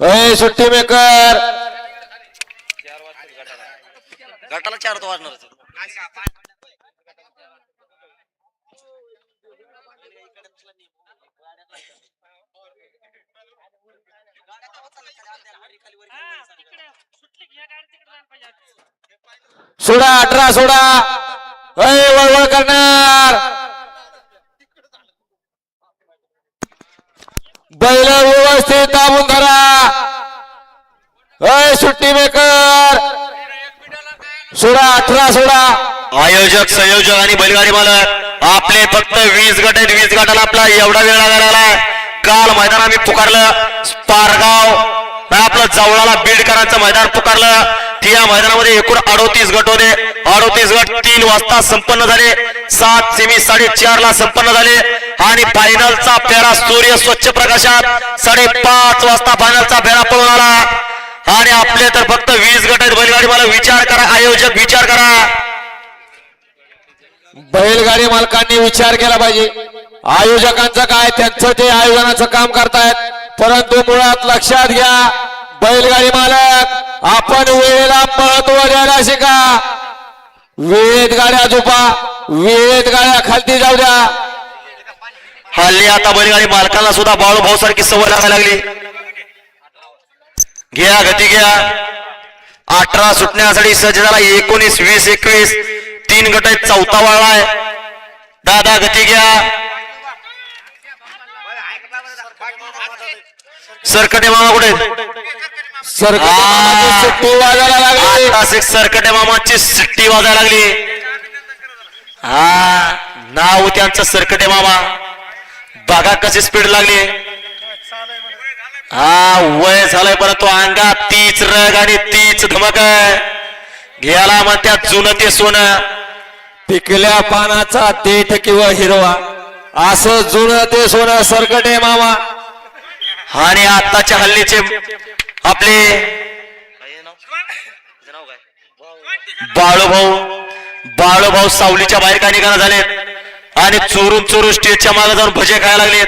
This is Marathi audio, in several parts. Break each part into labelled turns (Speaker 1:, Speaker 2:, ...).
Speaker 1: ए सुट्टी मेकर
Speaker 2: गटाला 4 तो वाजणार
Speaker 1: सोडा 18 सोडा वळवळ करणार बैल व्यवस्थित दाबून धरा सुट्टी मेकर सोडा 18 सोडा
Speaker 2: आयोजक संयोजक आणि बैलगाडी मालक आपले फक्त 20 गट आहेत 20 गटाला आपला एवढा वेळ लागला काल मैदान आम्ही पुकारलं पारगाव आपलं जवळाला बीडकरांचं मैदान पुकारलं त्या मैदानामध्ये एकूण 38 गट होते 38 गट 3 वाजता संपन्न झाले 7 सेमी 4:30 ला संपन्न झाले आणि फायनलचा फेरा सूर्य स्वच्छ प्रकाशात 5:30 वाजता फायनलचा फेरा पळून आला आणि आपले तर फक्त 20 गट आहेत बैलगाडी मला विचार करा आयोजक विचार करा
Speaker 1: बैलगाडी मालकांनी विचार केला पाहिजे आयोजकांचं काय त्यांचं ते आयोजनाचं काम करतायत परंतु मुळात लक्षात घ्या बैलगाडी मालक आपण वेळेला महत्व द्यायला शिका वेळेत गाड्या झोपा वेळेत गाड्या खालती जाऊ द्या
Speaker 2: हल्ली आता बैलगाडी मालकांना सुद्धा बाळूभाऊ सारखी सवय लागायला लागली घ्या गती घ्या 18 सुटण्यासाठी सज्ज झाला 19 20 21 3 गट आहेत 4था वाळाय दादा गती घ्या सरकटे मामा कुठे
Speaker 1: सुट्टी वाजायला लागली
Speaker 2: सरकटे मामाची शिट्टी वाजायला लागली हा नाव त्यांचं सरकटे मामा बघा कशी स्पीड लागली हा वय झालंय परंतु अंगात तीच रग आणि तीच धमक आहे घ्यायला म्हणत्यात जुनं ते सोनं
Speaker 1: पिकल्या पानाचा देठ किंवा हिरवा असं जुनं ते सोनं सरकटे मामा
Speaker 2: आणि आताच्या हल्लीचे आपले बाळूभाऊ सावलीच्या बाहेर काय निघाला झालेत आणि चोरून चोरून स्टेजच्या मागे जाऊन भजे खायला लागलेत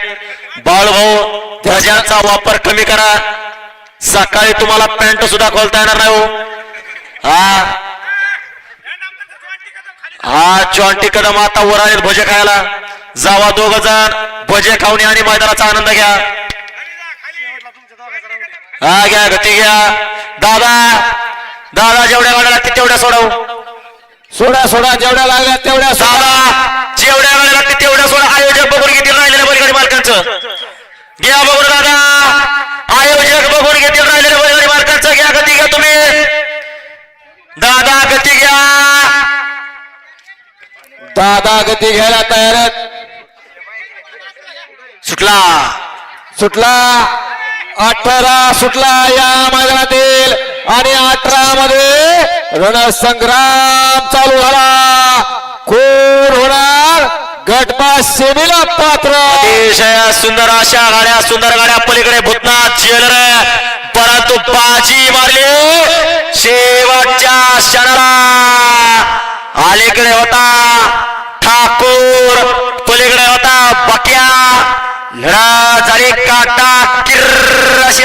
Speaker 2: बाळूभाऊ ध्वजांचा वापर कमी करा सकाळी तुम्हाला पॅन्ट सुद्धा खोलता येणार नाही हो हा जॉन्टी कदम आता वर आलेत भजे खायला जावा 2 जण भजे खाऊन आणि मैदानाचा आनंद घ्या हा घ्या गती घ्या दादा जेवढ्या गाड्या लागतील तेवढ्या
Speaker 1: सोडा जेवढ्या लागल्या तेवढ्या
Speaker 2: दादा जेवढ्या गाड्या लागतील तेवढ्या सोडा आयोजक बघून घेतील राहिलेल्या बैलगाडी मालकांचं घ्या बघून दादा आयोजक बघून घेतील राहिलेल्या बैलगाडी मालकांचं घ्या गती घ्या तुम्ही दादा गती घ्या
Speaker 1: दादा गती घ्यायला तयार आहेत सुटला 18 सुटला या मैदानातील आणि 18 मध्ये रणसंग्राम चालू झाला कोण होणार गटपास सेमीला पात्र
Speaker 2: अतिशय सुंदर अशा गाड्या सुंदर गाड्या पलीकडे भूतनाथ ज्वेलर परंतु बाजी मारली शेवटच्या क्षणाला अलीकडे होता ठाकूर पलीकडे होता बक्या लढत झाली काटा किर्र अशी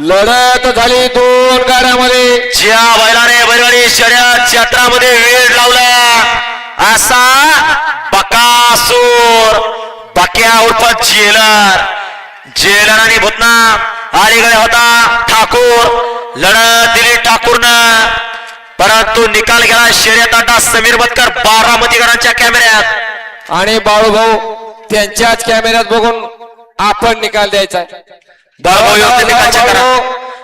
Speaker 1: लढत झाली 2 गाड्यामध्ये
Speaker 2: ज्या बैलाने बैलगाडी शर्यत क्षेत्रामध्ये वेळ लावला असा बकासूर बक्या उर्फ जेलर आणि भूतनाथ अलीकडे होता ठाकूर लढत दिली ठाकूरनं परंतु निकाल गेला शर्यत अड्डा समीर बतकर बारामतीकरांच्या कॅमेऱ्यात
Speaker 1: आणि बाळूभाऊ त्यांच्याच कॅमेऱ्यात बघून आपण निकाल द्यायचा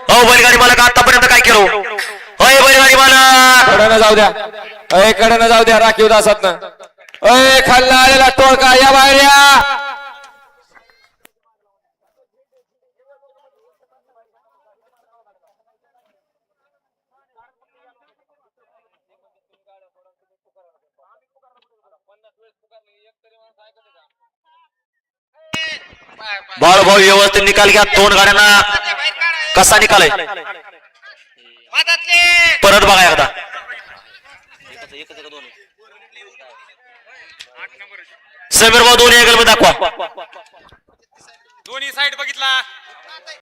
Speaker 2: बैलगाडी मालक आतापर्यंत काय केलं बैलगाडी मालक
Speaker 1: कडनं जाऊ द्या राखीव दासातनं खाल्ला आलेला टोळका या बाहेर या
Speaker 2: बाळूभाऊ व्यवस्थित निकाल घ्या 2 गाड्यांना कसा निकाल आहे परत बघा एकदा समीर भाऊ 2 अँगल मध्ये दाखवा
Speaker 3: दोन्ही साइड बघितला